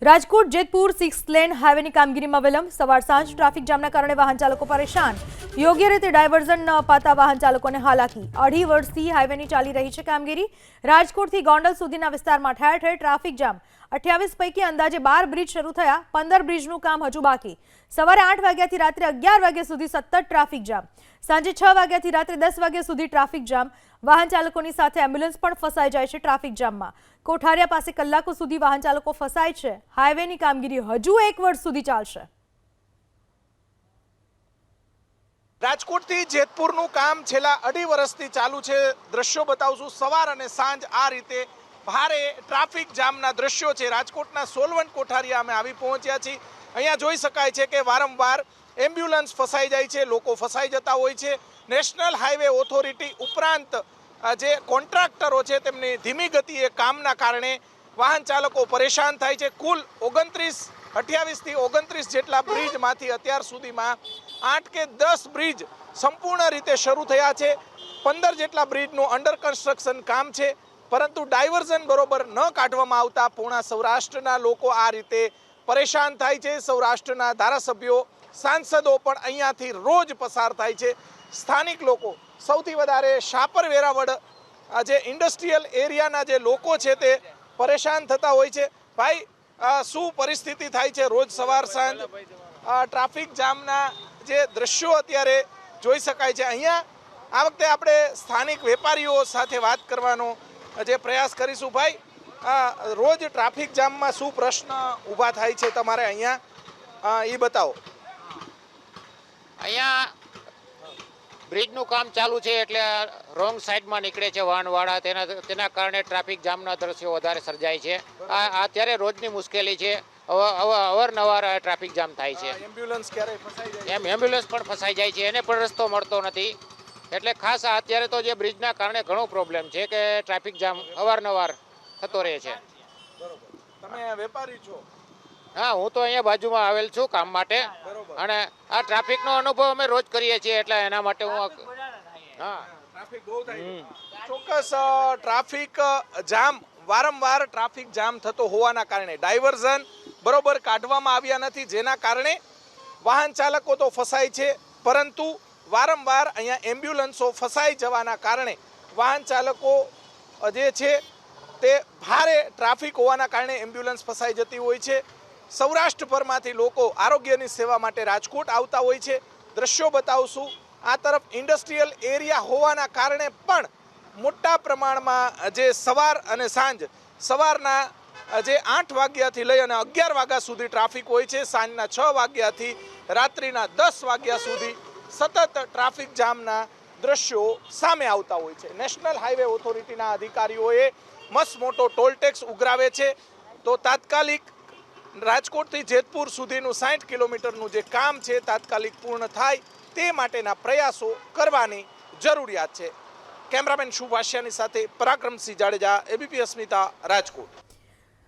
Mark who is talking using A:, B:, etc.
A: Rajkot Jetpur 6 lane હાઈવેની કામગીરીમાં વિલંબ. સવાર સાંજ ટ્રાફિક જામના કારણે વાહન ચાલકો પરેશાન. યોગ્ય રીતે ડાયવર્ઝન ન અપાતા વાહન ચાલકોને હાલાકી. 2.5 વર્ષથી હાઈવેની ચાલી રહી છે કામગીરી. રાજકોટથી ગોંડલ સુધીના વિસ્તારમાં ઠેર ઠેર ટ્રાફિક જામ. 28 પૈકી અંદાજે 12 બ્રિજ શરૂ થયા, 15 બ્રિજનું કામ હજુ બાકી. સવારે 8 વાગ્યાથી રાત્રે 11 વાગ્યા સુધી સતત ટ્રાફિક જામ. સાંજે 6 વાગ્યાથી રાત્રે 10 વાગ્યા સુધી ટ્રાફિક જામ. વાહન ચાલકોની સાથે એમ્બ્યુલન્સ પણ ફસાઈ જાય છે ટ્રાફિક જામમાં. કોઠારિયા પાસે કલાકો સુધી વાહન ચાલકો ફસાય છે. હાઈવેની કામગીરી હજુ 1 વર્ષ સુધી ચાલશે.
B: રાજકોટથી જેતપુરનું કામ છેલ્લા 2.5 વર્ષથી ચાલુ છે. દ્રશ્યો બતાવશું. સવાર અને સાંજ આ રીતે ભારે ટ્રાફિક જામના દ્રશ્યો છે. રાજકોટના સોલવંટ કોઠારિયા અમે આવી પહોંચ્યા છીએ. અહીંયા જોઈ શકાય છે કે વારંવાર એમ્બ્યુલન્સ ફસાઈ જાય છે, લોકો ફસાઈ જતા હોય છે. નેશનલ હાઈવે ઓથોરિટી ઉપરાંત જે કોન્ટ્રાક્ટરો છે તેમની ધીમી ગતિએ કામના કારણે વાહન ચાલકો પરેશાન થાય છે. કુલ 28 થી 29 જેટલા બ્રિજમાંથી અત્યાર સુધીમાં 8 કે 10 બ્રિજ સંપૂર્ણ રીતે શરૂ થયા છે. 15 જેટલા બ્રિજનું અંડર કન્સ્ટ્રક્શન કામ છે, પરંતુ ડાયવર્ઝન બરોબર ન કાઢવામાં આવતા પૂર્ણ સૌરાષ્ટ્રના લોકો આ રીતે પરેશાન થાય છે. સૌરાષ્ટ્રના ધારાસભ્યો, સાંસદો પણ અહીંયાથી રોજ પસાર થાય છે. સ્થાનિક લોકો સૌથી વધારે શાપર વેરાવળ જે ઇન્ડસ્ટ્રીયલ એરિયાના જે લોકો છે તે પરેશાન થતા હોય છે. ભાઈ, શું પરિસ્થિતિ થાય છે રોજ સવાર સાંજ? ટ્રાફિક જામના જે દ્રશ્યો અત્યારે જોઈ શકાય છે. અહીંયા આ વખતે આપણે સ્થાનિક વેપારીઓ સાથે વાત કરવાનો જે પ્રયાસ કરીશું. ભાઈ, રોજ ટ્રાફિક જામમાં શું પ્રશ્ન ઊભા થાય છે તમારે અહીંયા, એ બતાવો.
C: અહીંયા બ્રિજનું કામ ચાલુ છે એટલે રોંગ સાઈડમાં નીકળે છે વાહનવાળા, તેના કારણે ટ્રાફિક જામના દ્રશ્યો વધારે સર્જાય છે. આ અત્યારે રોજની મુશ્કેલી છે. અવારનવાર ટ્રાફિક જામ થાય છે.
B: એમ્બ્યુલન્સ ક્યારે ફસાઈ જાય?
C: એમ્બ્યુલન્સ પણ ફસાઈ જાય છે, એને પણ રસ્તો મળતો નથી. એટલે ખાસ અત્યારે તો જે બ્રિજના કારણે ઘણો પ્રોબ્લેમ છે કે ટ્રાફિક જામ અવારનવાર થતો રહે છે.
B: તમે વેપારી છો?
C: હા, હું તો અહીંયા બાજુમાં આવેલ છું કામ માટે, અને આ ટ્રાફિકનો અનુભવ અમે રોજ કરીએ છીએ, એટલે એના માટે હું
B: ટ્રાફિક બહુ થાય. ચોક્કસ ટ્રાફિક જામ, વારંવાર ટ્રાફિક જામ થતો હોવાના કારણે ડાયવર્ઝન બરોબર કાઢવામાં આવ્યા નથી, જેના કારણે વાહન ચાલકો તો ફસાય છે, પરંતુ વારંવાર અહીંયા એમ્બ્યુલન્સો ફસાઈ જવાના કારણે વાહન ચાલકો જે છે તે ભારે ટ્રાફિક હોવાના કારણે એમ્બ્યુલન્સ ફસાઈ જતી હોય છે. સૌરાષ્ટ્રભરમાંથી લોકો આરોગ્યની સેવા માટે રાજકોટ આવતા હોય છે. દ્રશ્યો બતાવશું. આ તરફ ઇન્ડસ્ટ્રીયલ એરિયા હોવાના કારણે પણ મોટા પ્રમાણમાં જે સવાર અને સાંજ, સવારના જે 8 વાગ્યાથી લઈ અને 11 વાગ્યા સુધી ટ્રાફિક હોય છે. સાંજના 6 વાગ્યાથી રાત્રિના 10 વાગ્યા સુધી સતત ટ્રાફિક જામના દ્રશ્યો સામે આવતા હોય છે. નેશનલ હાઈવે ઓથોરિટીના અધિકારીઓએ મસ્ત મોટો ટોલ ટેક્સ ઉઘરાવે છે, તો તાત્કાલિક રાજકોટથી જેતપુર સુધીનું 60 કિલોમીટરનું જે કામ છે તાત્કાલિક પૂર્ણ થાય તે માટેના પ્રયાસો કરવાની જરૂરિયાત છે. કેમેરામેન શુભાષ્યાની સાથે પરાક્રમસિંહ જાડેજા, એબીપી અસ્મિતા, રાજકોટ.